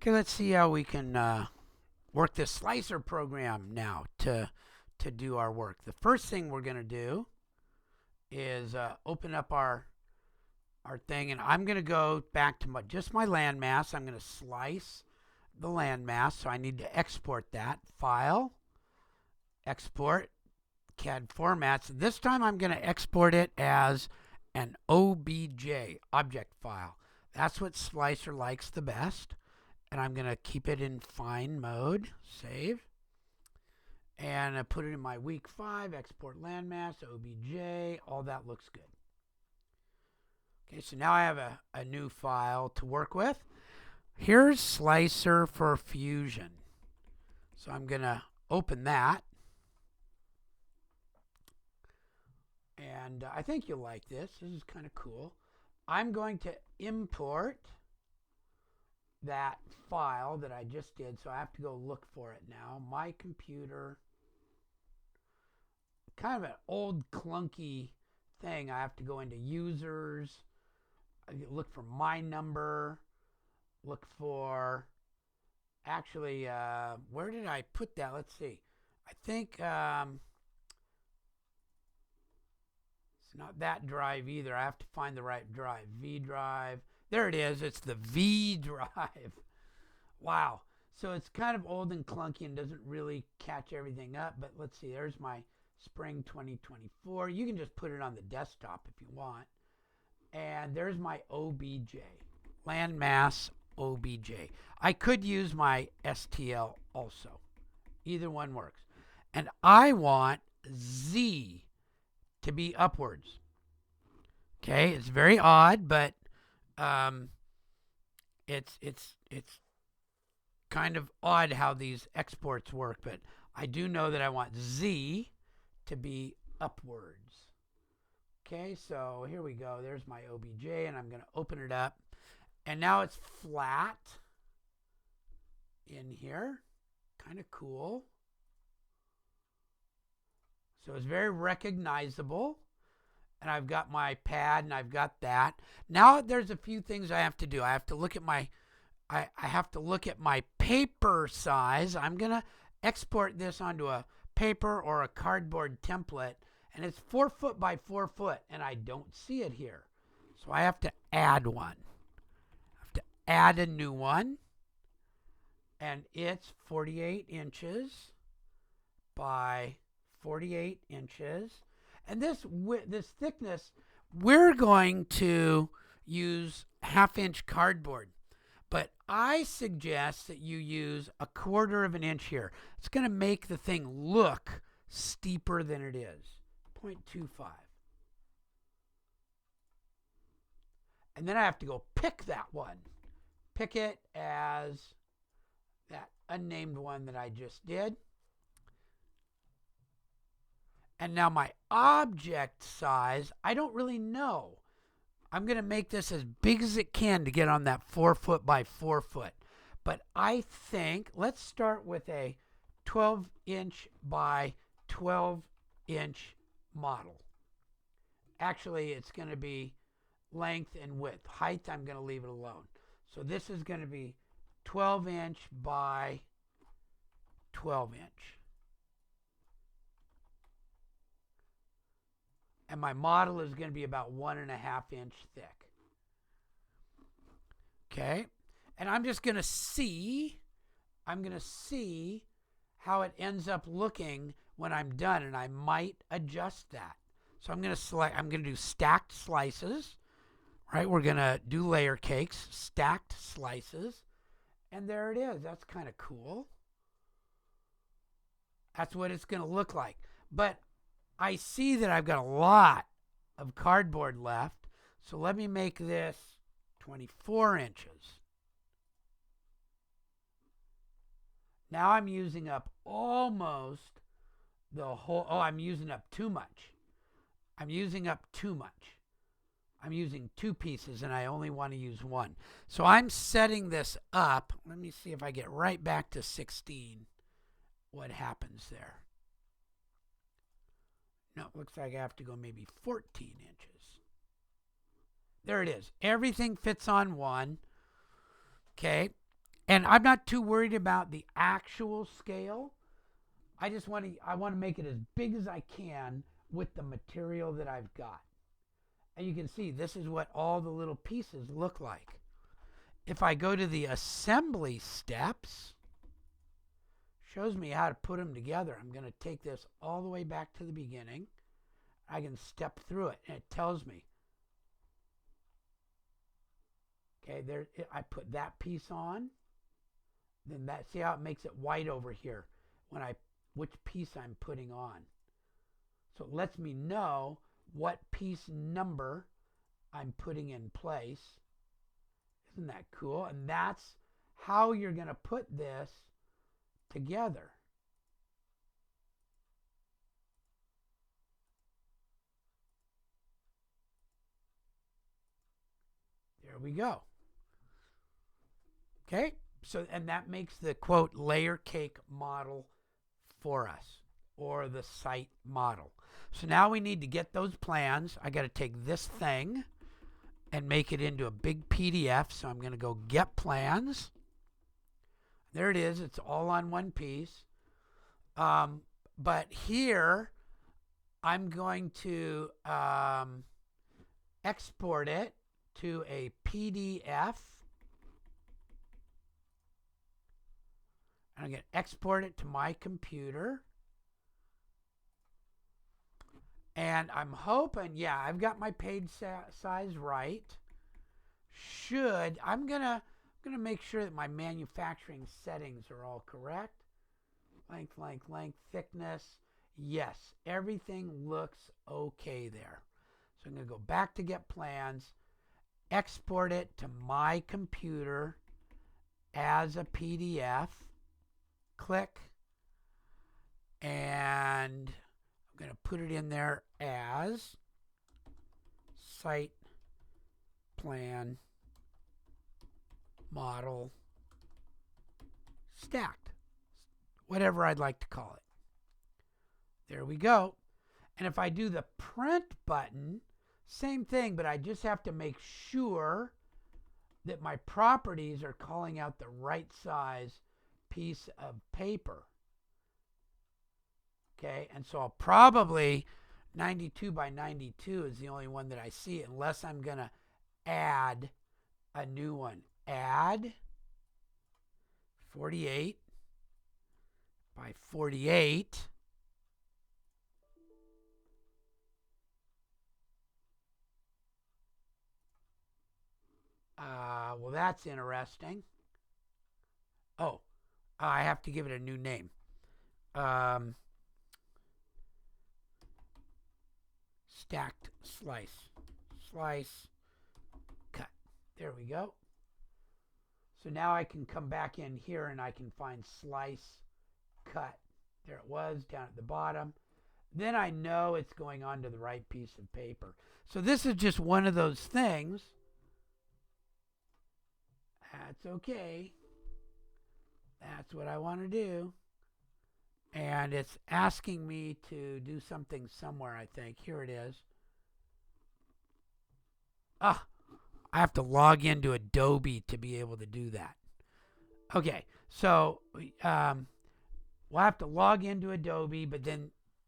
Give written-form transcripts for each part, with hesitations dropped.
Okay, let's see how we can work this slicer program now to do our work. The first thing we're going to do is open up our thing, and I'm going to go back to just my landmass. I'm going to slice the landmass, so I need to export that. File, export, CAD formats. This time I'm going to export it as an OBJ, object file. That's what Slicer likes the best. And I'm going to keep it in fine mode, save. And I put it in my week 5, export landmass, OBJ, all that looks good. Okay, so now I have a new file to work with. Here's Slicer for Fusion. So I'm going to open that. And I think you'll like this. This is kind of cool. I'm going to import that file that I just did, so I have to go look for it now. My computer, kind of an old clunky thing. I have to go into users, look for my number, look for, actually, where did I put that? Let's see. I think it's not that drive either. I have to find the right drive. V drive. There it is. It's the V drive. Wow. So it's kind of old and clunky and doesn't really catch everything up. But let's see. There's my spring 2024. You can just put it on the desktop if you want. And there's my OBJ. Landmass OBJ. I could use my STL also. Either one works. And I want Z to be upwards. Okay. It's very odd, but it's kind of odd how these exports work, but I do know that I want Z to be upwards. Okay, so here we go. There's my OBJ, and I'm going to open it up. And now it's flat in here. Kind of cool. So it's very recognizable. And I've got my pad, and I've got that. Now there's a few things I have to do. I have to look at my paper size. I'm going to export this onto a paper or a cardboard template, and it's 4 foot by 4 foot, and I don't see it here. So I have to add one. I have to add a new one, and it's 48 inches by 48 inches. And this thickness, we're going to use 1/2 inch cardboard. But I suggest that you use 1/4 of an inch here. It's going to make the thing look steeper than it is. 0.25. And then I have to go pick that one. Pick it as that unnamed one that I just did. And now my object size, I don't really know. I'm going to make this as big as it can to get on that 4 foot by 4 foot. But I think, let's start with a 12 inch by 12 inch model. Actually, it's going to be length and width. Height, I'm going to leave it alone. So this is going to be 12 inch by 12 inch. And my model is going to be about 1.5 inch thick. Okay. And I'm just going to see how it ends up looking when I'm done, and I might adjust that. So I'm going to do stacked slices, right? We're going to do layer cakes, stacked slices, and there it is. That's kind of cool. That's what it's going to look like. But I see that I've got a lot of cardboard left, so let me make this 24 inches. Now I'm using up almost the whole, I'm using up too much. I'm using 2 pieces, and I only want to use 1. So I'm setting this up. Let me see if I get right back to 16, what happens there. No, it looks like I have to go maybe 14 inches. There it is. Everything fits on 1. Okay. And I'm not too worried about the actual scale. I want to make it as big as I can with the material that I've got. And you can see this is what all the little pieces look like. If I go to the assembly steps, shows me how to put them together. I'm going to take this all the way back to the beginning. I can step through it, and it tells me. Okay, there I put that piece on. Then see how it makes it white over here when which piece I'm putting on. So it lets me know what piece number I'm putting in place. Isn't that cool? And that's how you're going to put this together. There we go. Okay, so and that makes the quote layer cake model for us, or the site model. So now we need to get those plans. I got to take this thing and make it into a big PDF. So I'm going to go get plans. There it is. It's all on one piece. But here I'm going to export it to a PDF. I'm going to export it to my computer. And I'm hoping, yeah, I've got my page size right. I'm gonna make sure that my manufacturing settings are all correct. Length, thickness. Yes, everything looks okay there. So I'm gonna go back to get plans, export it to my computer as a PDF. Click, and I'm going to put it in there as site plan model stacked, whatever I'd like to call it. There we go. And if I do the print button, same thing, but I just have to make sure that my properties are calling out the right size piece of paper. Okay, and so I'll probably 92 by 92 is the only one that I see, unless I'm going to add a new one. Add 48 by 48. Well, that's interesting. Oh, I have to give it a new name. Stacked slice. Slice, cut. There we go. So now I can come back in here and I can find slice, cut. There it was down at the bottom. Then I know it's going onto the right piece of paper. So this is just one of those things. That's okay. That's what I want to do. And it's asking me to do something somewhere, I think. Here it is. I have to log into Adobe to be able to do that. Okay, so we'll have to log into Adobe,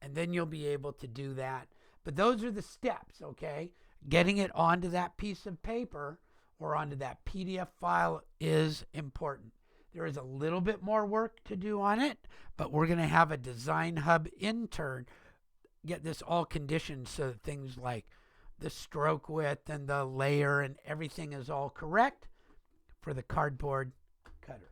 and then you'll be able to do that. But those are the steps, okay? Getting it onto that piece of paper or onto that PDF file is important. There is a little bit more work to do on it, but we're going to have a Design Hub intern get this all conditioned so that things like the stroke width and the layer and everything is all correct for the cardboard cutter.